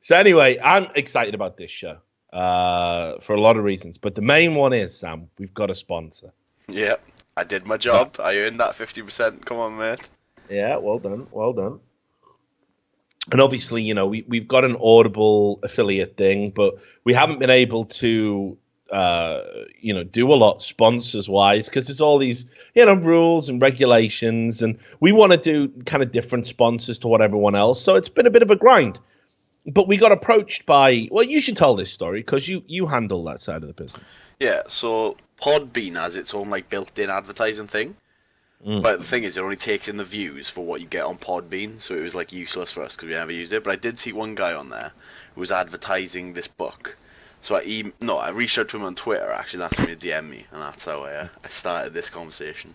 So anyway, I'm excited about this show for a lot of reasons, but the main one is, Sam, we've got a sponsor. Yep, I did my job. I earned that 50%. Come on, man. Yeah, well done, well done. And obviously, we've got an Audible affiliate thing, but we haven't been able to, do a lot sponsors wise because there's all these, rules and regulations, and we want to do kind of different sponsors to what everyone else. So it's been a bit of a grind. But we got approached by, well, you should tell this story because you handle that side of the business. Yeah, so Podbean has its own like built-in advertising thing. But the thing is, it only takes in the views for what you get on Podbean, so it was like useless for us because we never used it. But I did see one guy on there who was advertising this book. So I reached out to him on Twitter, actually, and asked him to DM me, and that's how I started this conversation.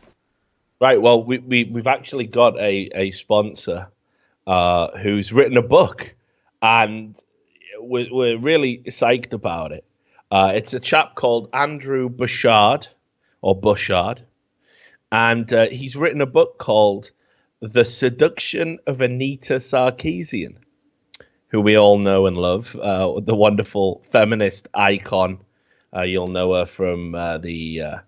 Right, well, we've actually got a sponsor who's written a book, and we're really psyched about it. It's a chap called Andrew Bouchard, and he's written a book called The Seduction of Anita Sarkeesian, who we all know and love, the wonderful feminist icon. You'll know her from the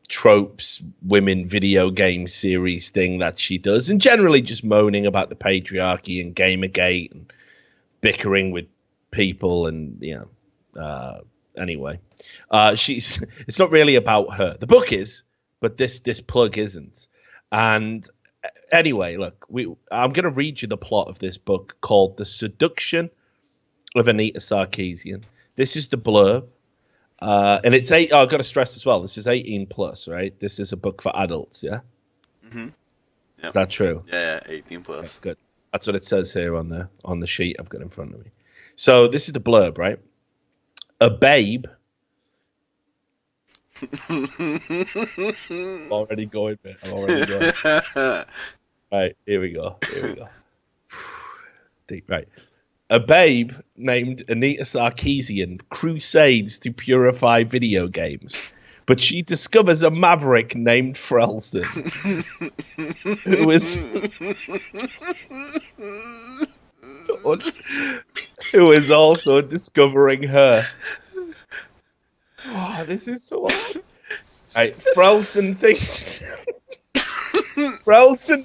Tropes women video game series thing that she does, and generally just moaning about the patriarchy and Gamergate and bickering with people, and anyway, it's not really about her. The book is, but this plug isn't. And anyway, look, I'm going to read you the plot of this book called The Seduction of Anita Sarkeesian. This is the blurb. And it's I've got to stress as well, this is 18 plus, right? This is a book for adults, yeah? Mm-hmm. Yep. Is that true? Yeah, 18 plus. Okay, good. That's what it says here on the sheet I've got in front of me. So this is the blurb, right? A babe. I'm already going, man. Right, here we go. Deep, right. A babe named Anita Sarkeesian crusades to purify video games, but she discovers a maverick named Frelson, who is also discovering her. Oh, this is so awesome. Right, Frelson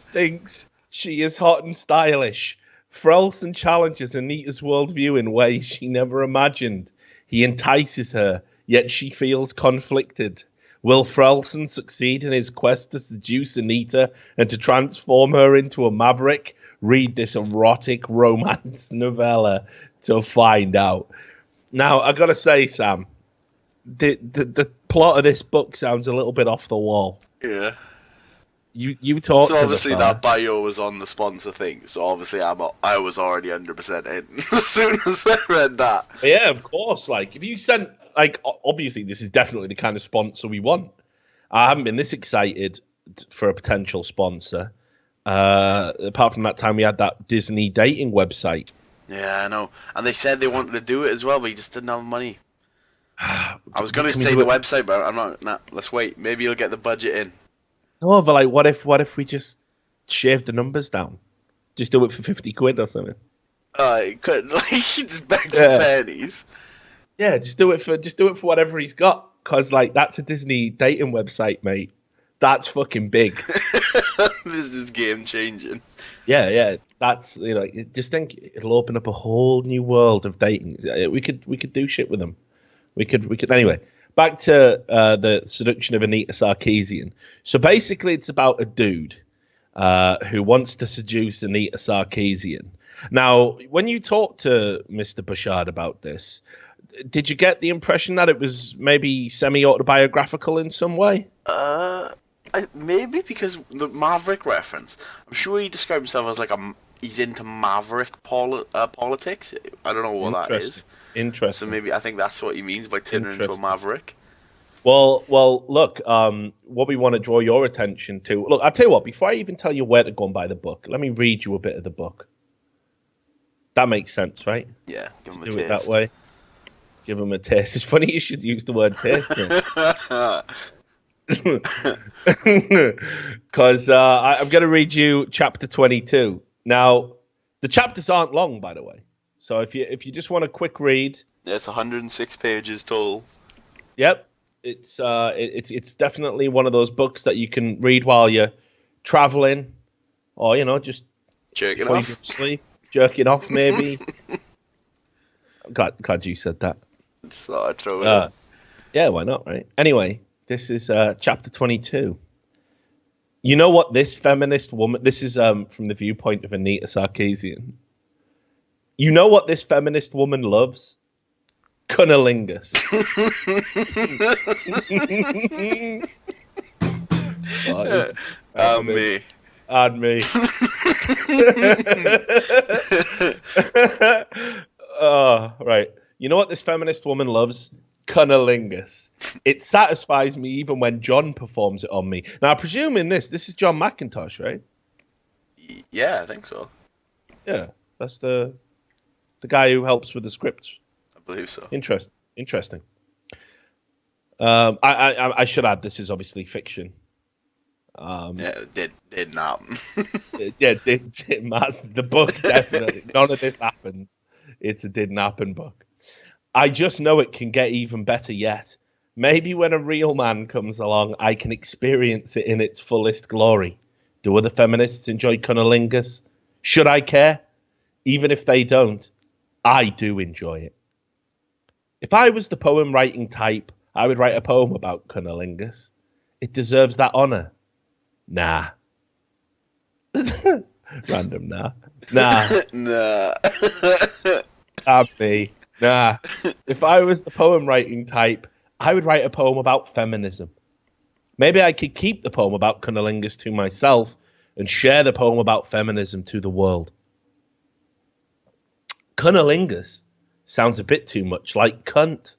thinks she is hot and stylish. Frelson challenges Anita's worldview in ways she never imagined. He entices her, yet she feels conflicted. Will Frelson succeed in his quest to seduce Anita and to transform her into a maverick? Read this erotic romance novella to find out. Now, I gotta say, Sam, the plot of this book sounds a little bit off the wall. Yeah. You talked. So obviously that bio was on the sponsor thing. So obviously I was already 100% in as soon as I read that. Yeah, of course. Like if you sent, like, obviously this is definitely the kind of sponsor we want. I haven't been this excited for a potential sponsor. Apart from that time we had that Disney dating website. Yeah, I know. And they said they wanted to do it as well, but you just didn't have money. I was going to say the website, but I'm not. Nah, let's wait. Maybe you'll get the budget in. No, but like, what if we just shave the numbers down? Just do it for 50 quid or something. It could just beg for pennies. Yeah, just do it for whatever he's got. Cause like that's a Disney dating website, mate. That's fucking big. This is game changing. Yeah. That's just think it'll open up a whole new world of dating. We could do shit with them. We could anyway. Back to the seduction of Anita Sarkeesian. So basically, it's about a dude who wants to seduce Anita Sarkeesian. Now, when you talked to Mr. Bouchard about this, did you get the impression that it was maybe semi-autobiographical in some way? Maybe because the Maverick reference. I'm sure he described himself as like he's into Maverick politics. I don't know what that is. Interesting. So maybe I think that's what he means by turning into a maverick. Well, look, what we want to draw your attention to. Look, I'll tell you what, before I even tell you where to go and buy the book, let me read you a bit of the book. That makes sense, right? Yeah, give him a taste. Do it that way. Give him a taste. It's funny you should use the word taste. Because I'm going to read you chapter 22. Now, the chapters aren't long, by the way. So if you just want a quick read, It's 106 pages total. yep, it's definitely one of those books that you can read while you're traveling, or just Jerking before you off. go to sleep, jerking off maybe. Glad you said that. So I throw it in. Yeah, why not, right? Anyway, this is chapter 22. You know what this feminist woman... This is from the viewpoint of Anita Sarkeesian. You know what this feminist woman loves? Cunnilingus. Me. And me. Right. You know what this feminist woman loves? Cunnilingus. It satisfies me even when John performs it on me. Now, I presume in this is John McIntosh, right? Yeah, I think so. Yeah, that's the guy who helps with the scripts. I believe so. Interesting. I should add, this is obviously fiction. Yeah, did not. Yeah, the book definitely. None of this happened. It's a didn't happen book. I just know it can get even better yet. Maybe when a real man comes along, I can experience it in its fullest glory. Do other feminists enjoy cunnilingus? Should I care? Even if they don't, I do enjoy it. If I was the poem writing type, I would write a poem about cunnilingus. It deserves that honor. Nah. Random nah. Nah. Me. Nah. If I was the poem writing type, I would write a poem about feminism. Maybe I could keep the poem about cunnilingus to myself and share the poem about feminism to the world. Cunnilingus sounds a bit too much like cunt.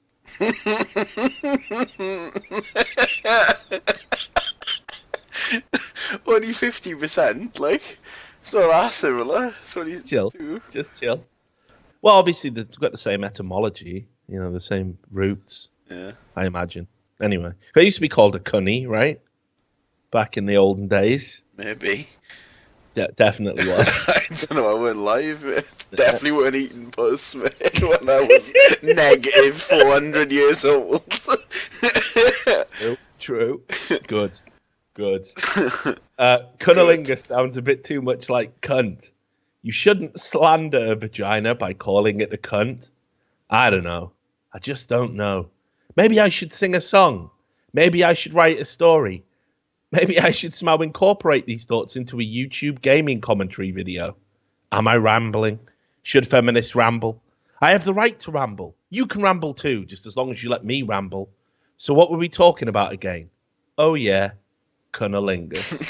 Only 50%, like, it's not that similar. It's only Just chill. Well, obviously they've got the same etymology, the same roots. Yeah. I imagine. Anyway, it used to be called a cunny, right? Back in the olden days. Maybe. Definitely was. I don't know, I weren't live. Definitely weren't eating puss, man, when I was negative 400 years old. True. Good. Cunnilingus sounds a bit too much like cunt. You shouldn't slander a vagina by calling it a cunt. I don't know. I just don't know. Maybe I should sing a song. Maybe I should write a story. Maybe I should somehow incorporate these thoughts into a YouTube gaming commentary video. Am I rambling? Should feminists ramble? I have the right to ramble. You can ramble too, just as long as you let me ramble. So what were we talking about again? Oh yeah, cunnilingus.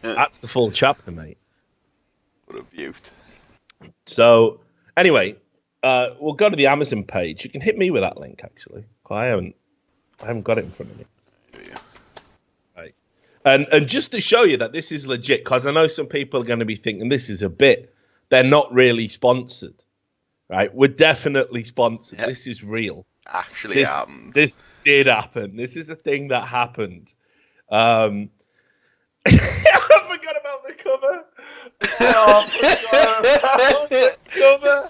That's the full chapter, mate. What a beaut. So, anyway, we'll go to the Amazon page. You can hit me with that link, actually. I haven't got it in front of me. Right. And just to show you that this is legit, because I know some people are going to be thinking this is a bit. They're not really sponsored, right? We're definitely sponsored. Yep. This is real. Actually happened. This did happen. This is a thing that happened. I forgot about the cover. Oh, the cover.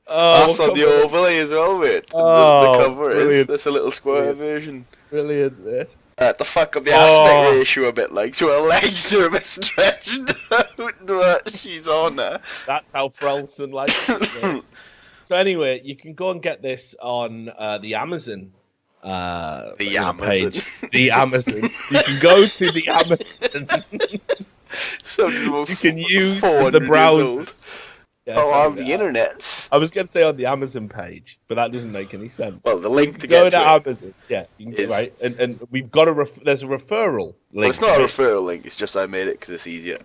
That's on the overlay as well, mate. The cover brilliant. That's a little square version. Brilliant, mate. To fuck up the aspect ratio a bit, like, so her legs are a bit stretched out, but she's on there. That's how Frelson likes it. So anyway, you can go and get this on the Amazon page. The Amazon. You can go to the Amazon. So you can use the browser. Yeah, on the internet. I was going to say on the Amazon page, but that doesn't make any sense. Well, the link to get to Amazon. Yeah, you can, right. And we've got there's a referral link. Well, it's not a referral link. It's just I made it because it's easier.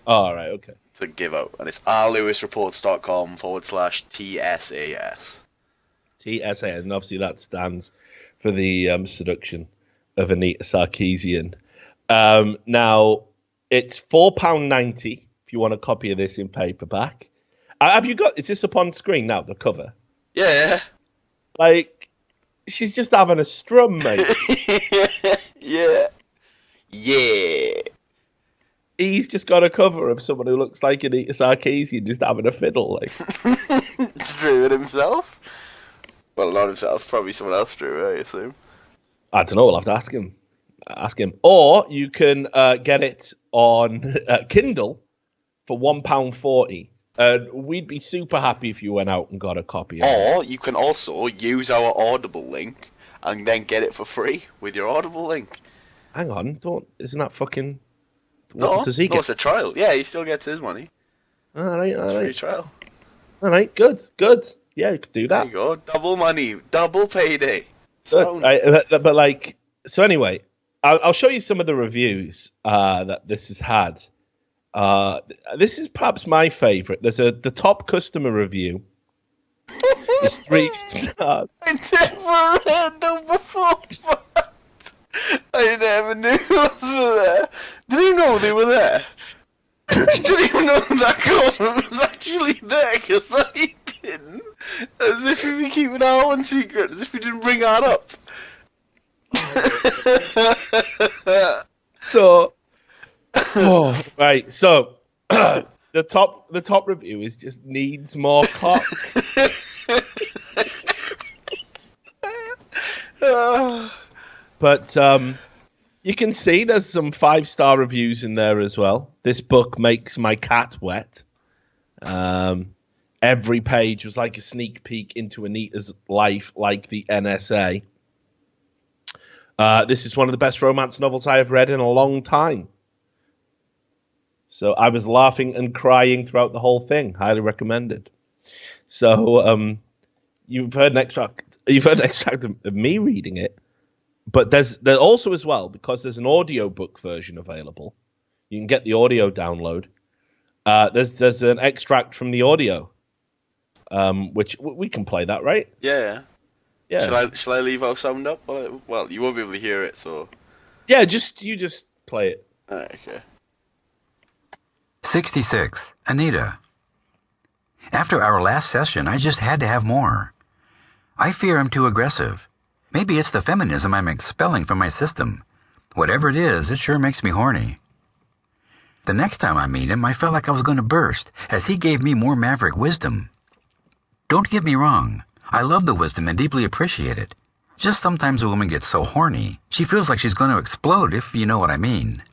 Oh, right, okay. To give out, and it's rlewisreports.com/TSAS. TSAS, and obviously that stands for the seduction of Anita Sarkeesian. Now, it's £4.90 if you want a copy of this in paperback. Have you got? Is this up on screen now? The cover? Yeah. Like, she's just having a strum, mate. Yeah. he's just got a cover of someone who looks like Anita Sarkeesian just having a fiddle. Like, It's drew it himself. Well, not himself. Probably someone else drew it, I assume. I don't know. We'll have to ask him. Or you can get it on Kindle for £1.40. And we'd be super happy if you went out and got a copy of it. Or you can also use our Audible link and then get it for free with your Audible link. Hang on, isn't that fucking... No, does he get? it's a trial. Yeah, he still gets his money. All right. Free trial. All right, good. Yeah, you could do that. There you go. Double money, double payday. But like, so anyway, I'll show you some of the reviews that this has had. This is perhaps my favorite. There's the top customer review. It's 3 stars. I never read them before. I never knew those were there. Did you know they were there? Did you know that comment was actually there? Because I didn't. As if we were keeping our own secret. As if we didn't bring that up. So, right. So, the top review is just needs more cock. But you can see there's some 5-star reviews in there as well. This book makes my cat wet. Every page was like a sneak peek into Anita's life, like the NSA. This is one of the best romance novels I have read in a long time. So I was laughing and crying throughout the whole thing. Highly recommended. So you've heard an extract of me reading it. But there's also as well, because there's an audiobook version available. You can get the audio download. There's an extract from the audio, which we can play that, right? Yeah. Shall I leave our sound up? Well, you won't be able to hear it, so. Yeah, you just play it. Okay. 66. Anita. After our last session, I just had to have more. I fear I'm too aggressive. Maybe it's the feminism I'm expelling from my system. Whatever it is, it sure makes me horny. The next time I meet him, I felt like I was going to burst, as he gave me more maverick wisdom. Don't get me wrong. I love the wisdom and deeply appreciate it. Just sometimes a woman gets so horny, she feels like she's going to explode, if you know what I mean.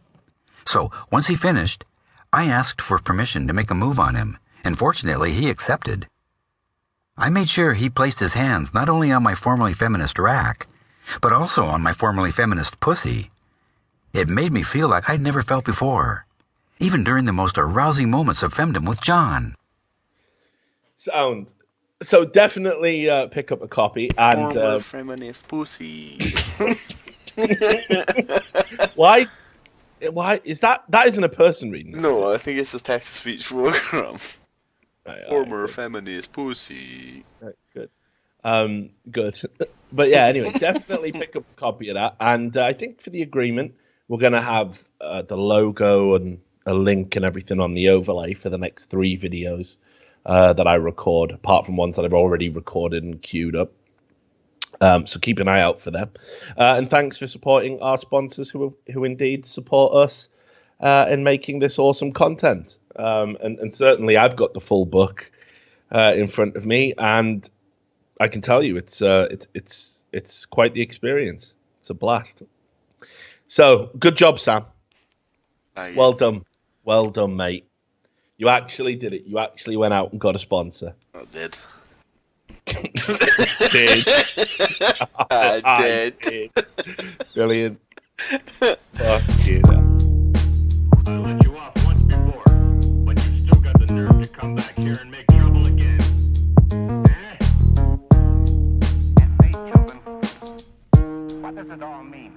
So, once he finished, I asked for permission to make a move on him, and fortunately he accepted. I made sure he placed his hands not only on my formerly feminist rack, but also on my formerly feminist pussy. It made me feel like I'd never felt before, even during the most arousing moments of femdom with John. Sound. So definitely pick up a copy and Former feminist pussy. Why is that isn't a person reading? No, I think it's a text-to-speech program. Right, Former feminist pussy. Right, good. Good. But yeah, anyway, definitely pick up a copy of that. And I think for the agreement, we're going to have the logo and a link and everything on the overlay for the next 3 videos that I record, apart from ones that I've already recorded and queued up. So keep an eye out for them. And thanks for supporting our sponsors who indeed support us in making this awesome content. And certainly I've got the full book in front of me, and I can tell you it's quite the experience. It's a blast. So good job, Sam. Well done, mate. You actually did it. You actually went out and got a sponsor. I did. I did. Brilliant. Fuck you. I let you off once before, but you still got the nerve to come back here and make trouble again. Eh? And say, children, what does it all mean?